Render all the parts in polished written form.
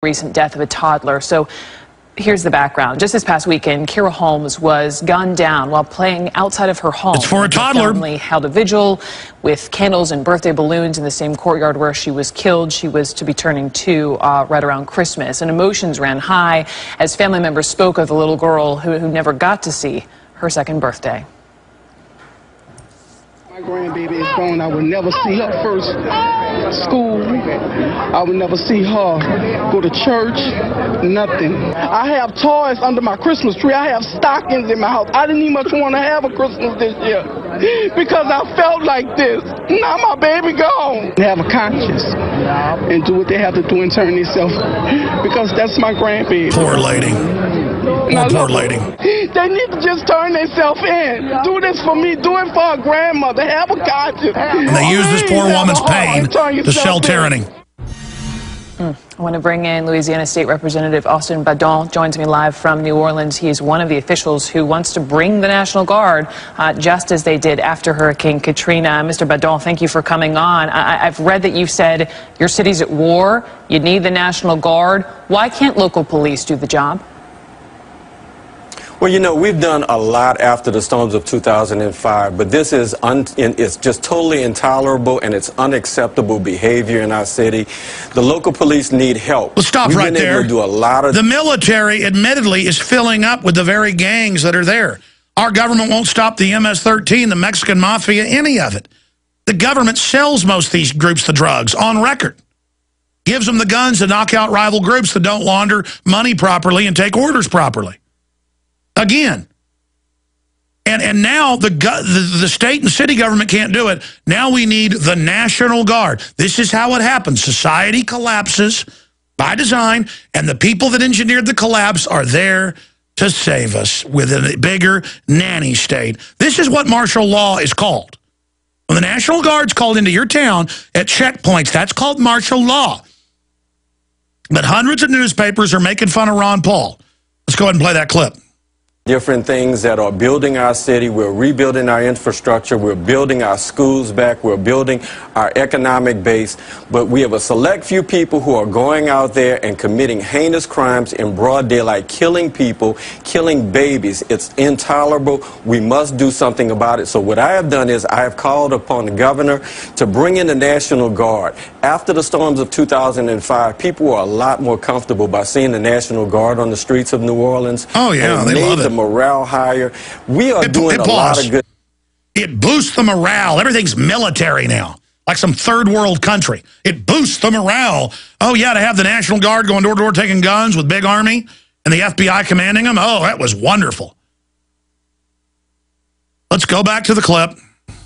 Recent death of a toddler. So here's the background. Just this past weekend, Kira Holmes was gunned down while playing outside of her home. It's for a toddler. The family held a vigil with candles and birthday balloons in the same courtyard where she was killed. She was to be turning 2 right around Christmas, and emotions ran high as family members spoke of the little girl who never got to see her second birthday. My grandbaby is gone. I will never see her first school. I will never see her go to church. Nothing. I have toys under my Christmas tree. I have stockings in my house. I didn't even much want to have a Christmas this year because I felt like this. Now my baby gone. They have a conscience and do what they have to do and turn themselves, because that's my grandbaby. Poor lady. Poor lady. They need to just turn themselves in. Do this for me. Do it for a grandmother. Have a conscience. And they use this poor woman's pain to sell tyranny. I want to bring in Louisiana State Representative Austin Badon. Joins me live from New Orleans. He is one of the officials who wants to bring the National Guard, just as they did after Hurricane Katrina. Mr. Badon, thank you for coming on. I've read that you've said your city's at war. You need the National Guard. Why can't local police do the job? Well, you know, we've done a lot after the storms of 2005, but this is it's just totally intolerable, and it's unacceptable behavior in our city. The local police need help. Well, stop right there. Do a lot of the military, admittedly, is filling up with the very gangs that are there. Our government won't stop the MS-13, the Mexican Mafia, any of it. The government sells most of these groups the drugs on record. Gives them the guns to knock out rival groups that don't launder money properly and take orders properly. Again, and now the state and city government can't do it. Now we need the National Guard. This is how it happens. Society collapses by design, and the people that engineered the collapse are there to save us with a bigger nanny state. This is what martial law is called. When the National Guard's called into your town at checkpoints, that's called martial law. But hundreds of newspapers are making fun of Ron Paul. Let's go ahead and play that clip. Different things that are building our city. We're rebuilding our infrastructure. We're building our schools back. We're building our economic base. But we have a select few people who are going out there and committing heinous crimes in broad daylight, killing people, killing babies. It's intolerable. We must do something about it. So what I have done is I have called upon the governor to bring in the National Guard. After the storms of 2005, people were a lot more comfortable by seeing the National Guard on the streets of New Orleans. Oh, yeah, they love it. Morale higher. We are doing a lot of good. It boosts the morale. Everything's military now, like some third world country. It boosts the morale. Oh, yeah, to have the National Guard going door to door taking guns with big army and the FBI commanding them. Oh, that was wonderful. Let's go back to the clip.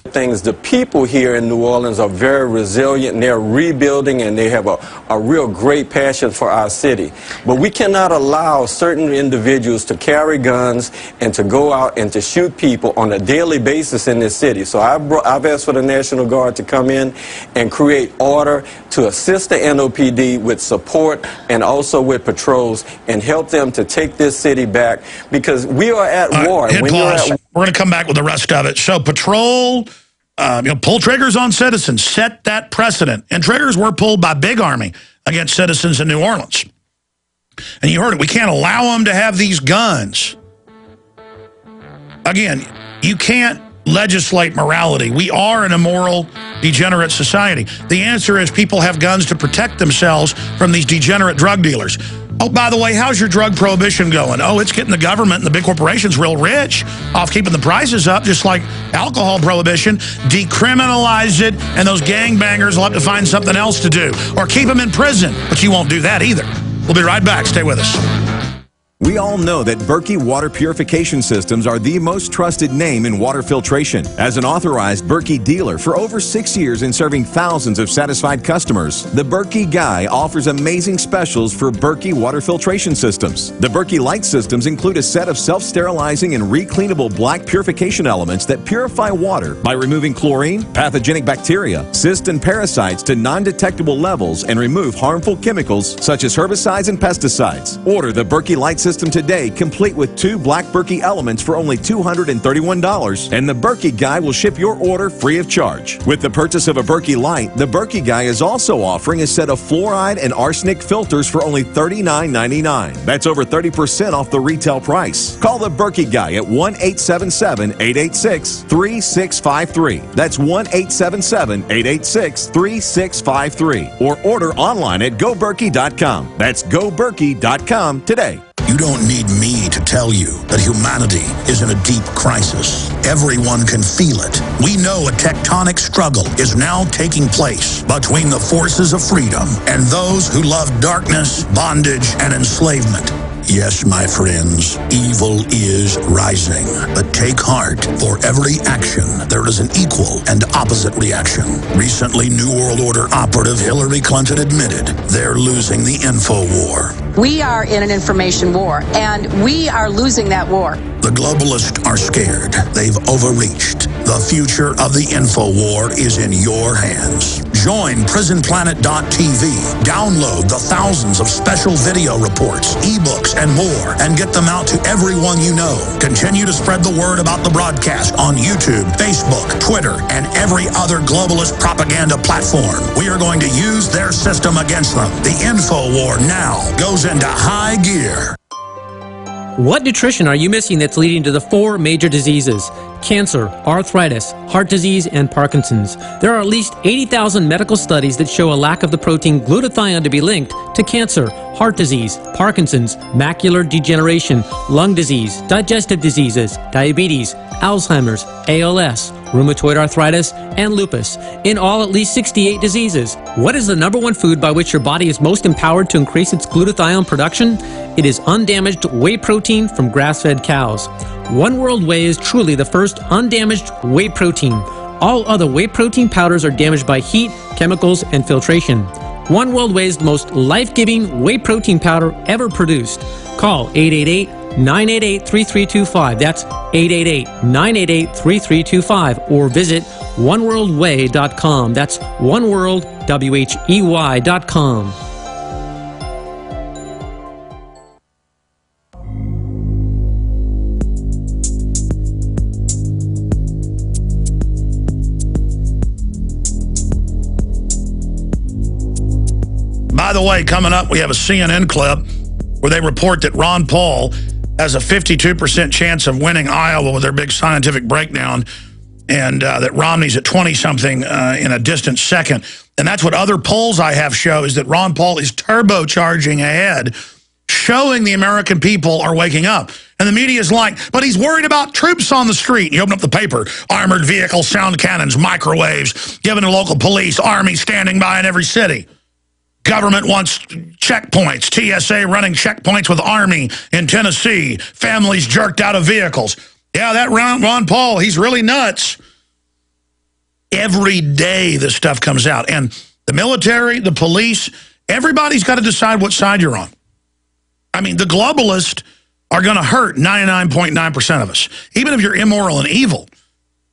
The people here in New Orleans are very resilient, and they're rebuilding, and they have a real great passion for our city. But we cannot allow certain individuals to carry guns and to go out and to shoot people on a daily basis in this city. So I've asked for the National Guard to come in and create order to assist the NOPD with support and also with patrols and help them to take this city back, because we are at war. Hit pause. We're going to come back with the rest of it. So patrol, pull triggers on citizens, set that precedent. And triggers were pulled by Big Army against citizens in New Orleans. And you heard it. We can't allow them to have these guns. Again, you can't legislate morality. We are an immoral, degenerate society. The answer is people have guns to protect themselves from these degenerate drug dealers. Oh, by the way, how's your drug prohibition going? Oh, it's getting the government and the big corporations real rich off keeping the prices up, just like alcohol prohibition. Decriminalize it, and those gangbangers will have to find something else to do. Or keep them in prison, but you won't do that either. We'll be right back. Stay with us. We all know that Berkey Water Purification Systems are the most trusted name in water filtration. As an authorized Berkey dealer for over 6 years and serving thousands of satisfied customers, the Berkey Guy offers amazing specials for Berkey Water Filtration Systems. The Berkey Light Systems include a set of self-sterilizing and recleanable black purification elements that purify water by removing chlorine, pathogenic bacteria, cysts, and parasites to non-detectable levels and remove harmful chemicals such as herbicides and pesticides. Order the Berkey Light Systems system today, complete with 2 Black Berkey elements for only $231, and the Berkey Guy will ship your order free of charge. With the purchase of a Berkey Light, the Berkey Guy is also offering a set of fluoride and arsenic filters for only $39.99. That's over 30% off the retail price. Call the Berkey Guy at 1-877-886-3653. That's 1-877-886-3653. Or order online at GoBerkey.com. That's GoBerkey.com today. You don't need me to tell you that humanity is in a deep crisis. Everyone can feel it. We know a tectonic struggle is now taking place between the forces of freedom and those who love darkness, bondage, and enslavement. Yes, my friends, evil is rising. But take heart. For every action, there is an equal and opposite reaction. Recently, New World Order operative Hillary Clinton admitted they're losing the info war. We are in an information war, and we are losing that war. The globalists are scared. They've overreached. The future of the info war is in your hands. Join PrisonPlanet.tv. Download the thousands of special video reports, ebooks, and more, and get them out to everyone you know. Continue to spread the word about the broadcast on YouTube, Facebook, Twitter, and every other globalist propaganda platform. We are going to use their system against them. The info war now goes into high gear. What nutrition are you missing that's leading to the 4 major diseases? Cancer, arthritis, heart disease, and Parkinson's. There are at least 80,000 medical studies that show a lack of the protein glutathione to be linked to cancer, heart disease, Parkinson's, macular degeneration, lung disease, digestive diseases, diabetes, Alzheimer's, ALS, rheumatoid arthritis, and lupus. In all, at least 68 diseases. What is the #1 food by which your body is most empowered to increase its glutathione production? It is undamaged whey protein from grass-fed cows. One World Whey is truly the first undamaged whey protein. All other whey protein powders are damaged by heat, chemicals, and filtration. One World Whey is the most life-giving whey protein powder ever produced. Call 888-988-3325. That's 888-988-3325. Or visit oneworldwhey.com. That's oneworldwhey.com. By the way, coming up, we have a CNN clip where they report that Ron Paul has a 52% chance of winning Iowa with their big scientific breakdown, and that Romney's at 20-something in a distant second. And that's what other polls I have show, is that Ron Paul is turbocharging ahead, showing the American people are waking up. And the media is like, but he's worried about troops on the street. And you open up the paper, armored vehicles, sound cannons, microwaves, given to local police, army standing by in every city. Government wants checkpoints, TSA running checkpoints with Army in Tennessee, families jerked out of vehicles. Yeah, that Ron Paul, he's really nuts. Every day this stuff comes out. And the military, the police, everybody's got to decide what side you're on. I mean, the globalists are going to hurt 99.9% of us. Even if you're immoral and evil,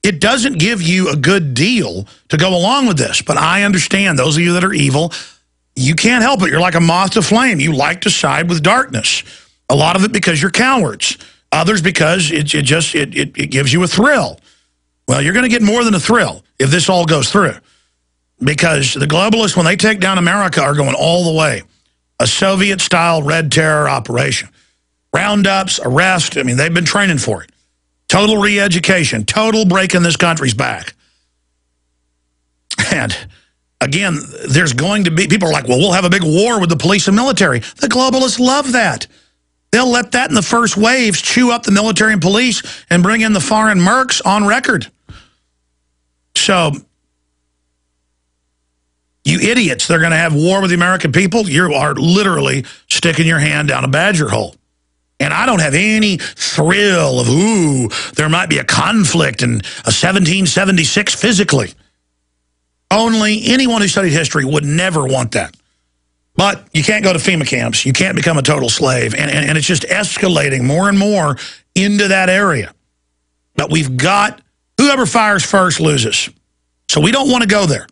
it doesn't give you a good deal to go along with this. But I understand those of you that are evil, you can't help it. You're like a moth to flame. You like to side with darkness. A lot of it because you're cowards. Others because it gives you a thrill. Well, you're going to get more than a thrill if this all goes through. Because the globalists, when they take down America, are going all the way. A Soviet-style red terror operation. Roundups, arrest, I mean, they've been training for it. Total re-education, total breaking this country's back. And again, there's going to be, people are like, well, we'll have a big war with the police and military. The globalists love that. They'll let that in the first waves chew up the military and police and bring in the foreign mercs on record. So, you idiots, they're going to have war with the American people. You are literally sticking your hand down a badger hole. And I don't have any thrill of, ooh, there might be a conflict in a 1776 physically. Only anyone who studied history would never want that. But you can't go to FEMA camps. You can't become a total slave. And it's just escalating more and more into that area. But we've got, whoever fires first loses. So we don't want to go there.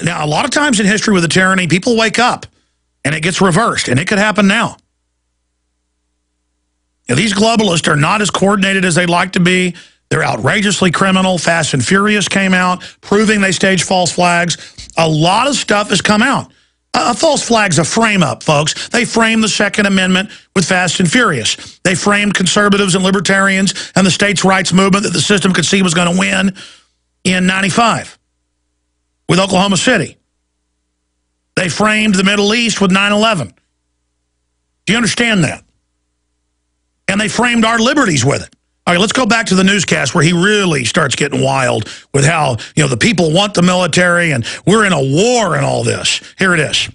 Now, a lot of times in history with the tyranny, people wake up and it gets reversed. And it could happen now. Now, these globalists are not as coordinated as they'd like to be. They're outrageously criminal. Fast and Furious came out, proving they staged false flags. A lot of stuff has come out. A false flag's a frame-up, folks. They framed the Second Amendment with Fast and Furious. They framed conservatives and libertarians and the states' rights movement that the system could see was going to win in '95 with Oklahoma City. They framed the Middle East with 9/11. Do you understand that? And they framed our liberties with it. All right, let's go back to the newscast where he really starts getting wild with how, the people want the military and we're in a war and all this. Here it is.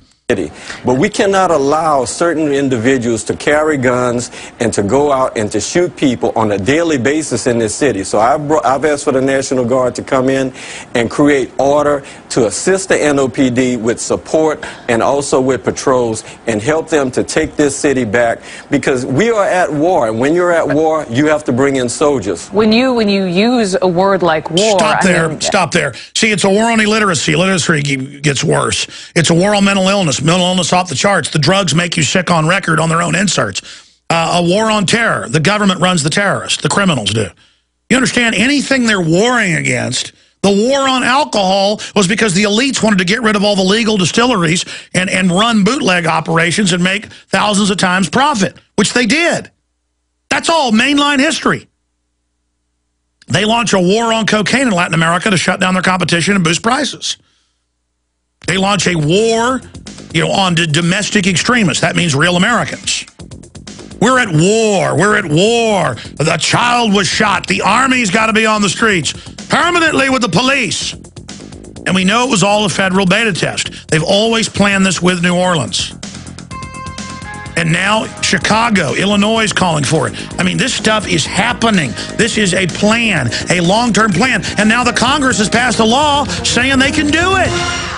But we cannot allow certain individuals to carry guns and to go out and to shoot people on a daily basis in this city. So I've asked for the National Guard to come in and create order to assist the NOPD with support and also with patrols and help them to take this city back, because we are at war, and when you're at war, you have to bring in soldiers. When you use a word like war... Stop there. See, it's a war on illiteracy. Illiteracy gets worse. It's a war on mental illness. Mental illness off the charts. The drugs make you sick on record on their own inserts. A war on terror. The government runs the terrorists. The criminals do. You understand? Anything they're warring against. The war on alcohol was because the elites wanted to get rid of all the legal distilleries and run bootleg operations and make thousands of times profit, which they did. That's all mainline history. They launch a war on cocaine in Latin America to shut down their competition and boost prices. They launch a war, on domestic extremists. That means real Americans. We're at war. We're at war. The child was shot. The army's got to be on the streets permanently with the police. And we know it was all a federal beta test. They've always planned this with New Orleans. And now Chicago, Illinois is calling for it. I mean, this stuff is happening. This is a plan, a long-term plan. And now the Congress has passed a law saying they can do it.